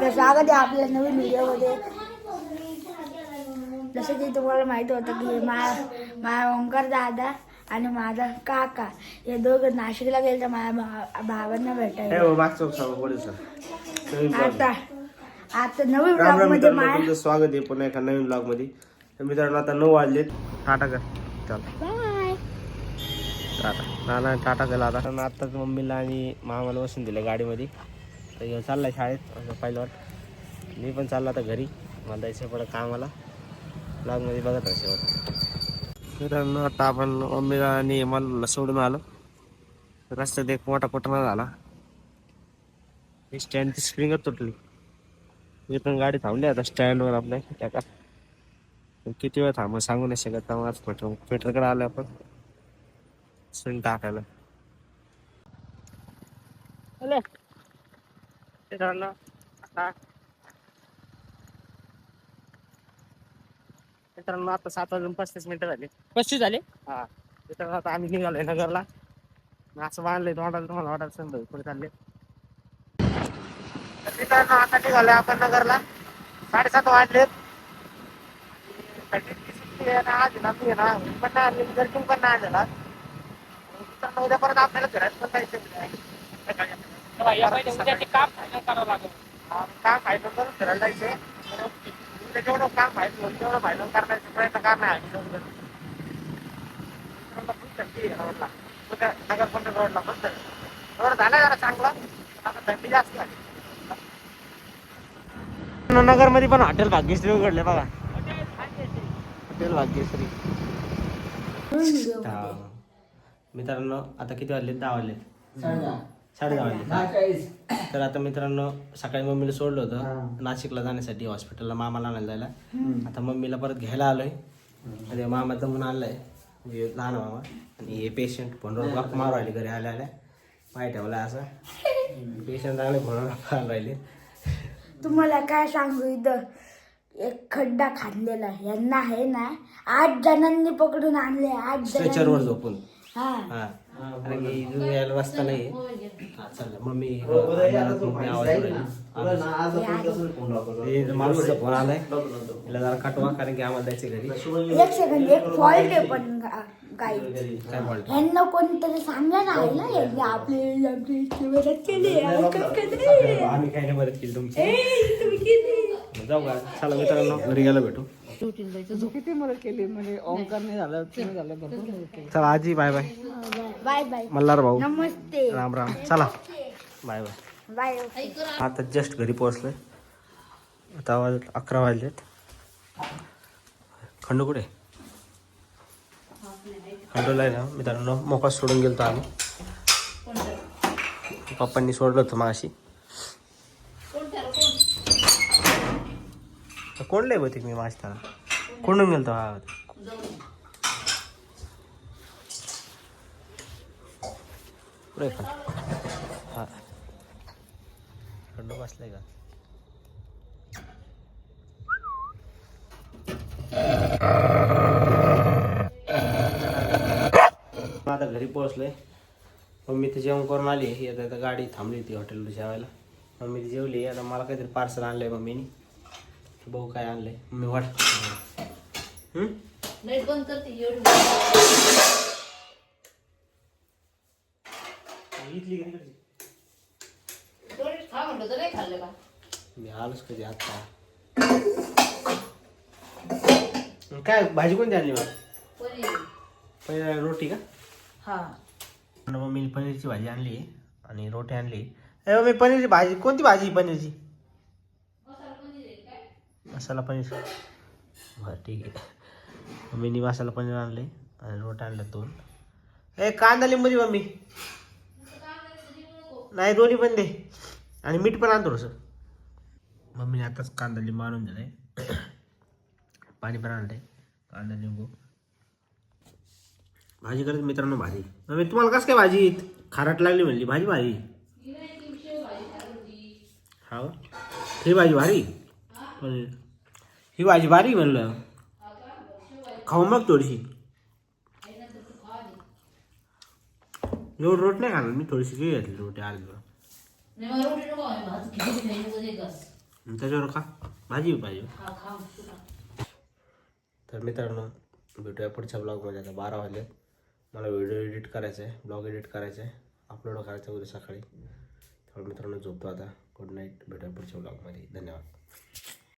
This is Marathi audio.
आपलं स्वागत आहे आपल्या नवीन व्हिडिओमध्ये. जसं की तुम्हाला माहित होतं की माझा ओंकार दादा आणि माझा काका हे दोघं नाशिकला गेले तर माझ्या भावांना भेटायला. आता नवीन ब्लॉग मध्ये तुमचं स्वागत आहे पुन्हा एका नवीन ब्लॉग मध्ये. तर मित्रांनो आता 9 वाजलेत. टाटा कर चल बाय. टाटा टाटा केला आता. आत्ताच मम्मीला आणि मामाला बसून दिलं गाडीमध्ये. तर हे चाललाय शाळेत पाहिलं. मी पण चालला आता घरी. मला जायचं पडलं कामाला. ब्लॉगमध्ये बघत आहे शेवट. मित्रांनो आता आपण मम्मीला आणि मला सोडून आलो. रस्त्यात एक मोठा पटना झाला. स्टँडची स्प्रिंगच तुटली. मी पण गाडी थांबली आता स्टँडवर आपल्या त्या का. किती वेळ थांब सांगू नाही शकत. आज पेट्रोलकडे आलो आपण स्प्रिंग टाकायला. मित्रांनो आता 7:35 झाले. 35 झाले. हा मित्रांनो आता आम्ही निघालोय नगरला. असं बांधलंय तोंडाला तुम्हाला वाटायला समजा पुढे चालले. मित्रांनो आता निघालोय आपण नगरला. 7:30 वाजलेत. आज ना मी ना पण नाही जर तुम पण नाही झाला तर उद्या परत आपल्याला घरात पण जायचं काम करावं लागेल. काम फायनल करून फिरायला जायचंय. जेवढं काम फायनल तेवढं फायनल करण्याचा प्रयत्न करणार नगर पण रोडला बसत रोड झाला जरा चांगला. आता थंडी जास्त झाली. नगर मध्ये पण हॉटेल भाग्यश्री उघडले बघा. हॉटेल भाग्यश्री. मित्रांनो आता किती वाजले? 10 वाजले. 10:30 वाजले. तर आता मित्रांनो सकाळी मम्मीला सोडलं होतं नाशिकला जाण्यासाठी हॉस्पिटलला मामाला आणायला जायला. आता मम्मीला परत घ्यायला आलोय. आणि मामाचं म्हणून आणलंय लहान मामा आणि हे पेशंट फोनवर गप्पा मारू राहिले घरी आल्या आल्या. माहिती ठेवला असं पेशंट चांगले फोनवर गप्पा मारू राहिले. तुम्हाला काय सांगू इथं एक खड्डा खाल्लेला यांना आहे ना 8 जणांनी पकडून आणले. 8 स्ट्रेचरवर झोपून. हा कारण की यायला रस्ता नाही. चाललं मम्मी माणूसचा फोन आलाय. तिला जरा काटवा कारण की आम्हाला जायचं घरी. एक सेकंड एक फॉल्ट आहे पण काही काय फॉल्ट? यांना कोणतरी सांगा ना आहे ना यांनी आपली मदत केली. आम्ही काही नाही मदत केली तुमची. जाऊ का चला मित्रांनो घरी गेला भेटू. किती मदत केली म्हणजे ओंकारने झालं तुम्ही झालं भरपूर. चला आजी bye bye. Bye bye Malhar भाऊ नमस्ते राम राम. चला बाय बाय. बाय. आता जस्ट घरी पोहोचलोय. आता 11 वाजलेत. खंडू कुठे? खंडूला आहे ना मित्रांनो मोका सोडून गेलतो आम्ही. पप्पांनी सोडलं होतं मागाशी. कोणले होते मी माझ त्याला कोंडून गेलतो. हा पुढे हा खंडू बसलाय का? आता घरी पोहोचलोय. मम्मी ते जेवण करून आली. आता गाडी थांबली होती हॉटेलला जेवायला. मम्मी ती जेवली. आता मला काहीतरी पार्सल आणलंय मम्मीने. भाऊ काय आणलंय मम्मी वाट. लाईट बंद करते खा म्हणलं तर नाही खाल्लं का? मी आलोच कधी आता. काय भाजी कोणती आणली मला? पनीर रोटी का? हा मम्मीने पनीरची भाजी आणली आणि रोटी आणली. मम्मी पनीरची भाजी कोणती भाजी? पनीरची मसाला पनीर. बरं ठीक आहे. मम्मीने मसाला पनीर आणले आणि रोटी आणल्या 2. कांदा लिंबू दे मम्मी. नाही दोन्ही पण दे आणि मीठ पण आण थोडंसं. मम्मीने आताच कांदा लिंबू आणून दिलाय. पाणी पण आणलंय. कांदा लिंबू भाजी करत मित्रांनो. भाजी मम्मी तुम्हाला कसं काय भाजी खारट लागली म्हणली. भाजी भारी. हा ही भाजी भारी. ही भाजी भारी म्हणलं. खाऊ मग थोडीशी. एवढं रोट नाही खाणार मी. थोडीशी घेतली रोटी. आज त्याच्यावर का भाजी पाहिजे. हा खा तुला. तर मित्रांनो भेटूया पुढच्या ब्लॉगमध्ये. आता 12 वाजले. मला व्हिडिओ एडिट करायचा आहे, ब्लॉग एडिट करायचा आहे, अपलोड करायचं आहे उद्या सकाळी. तर मित्रांनो झोपतो आता. Good night. भेटूया पुढच्या ब्लॉगमध्ये. धन्यवाद.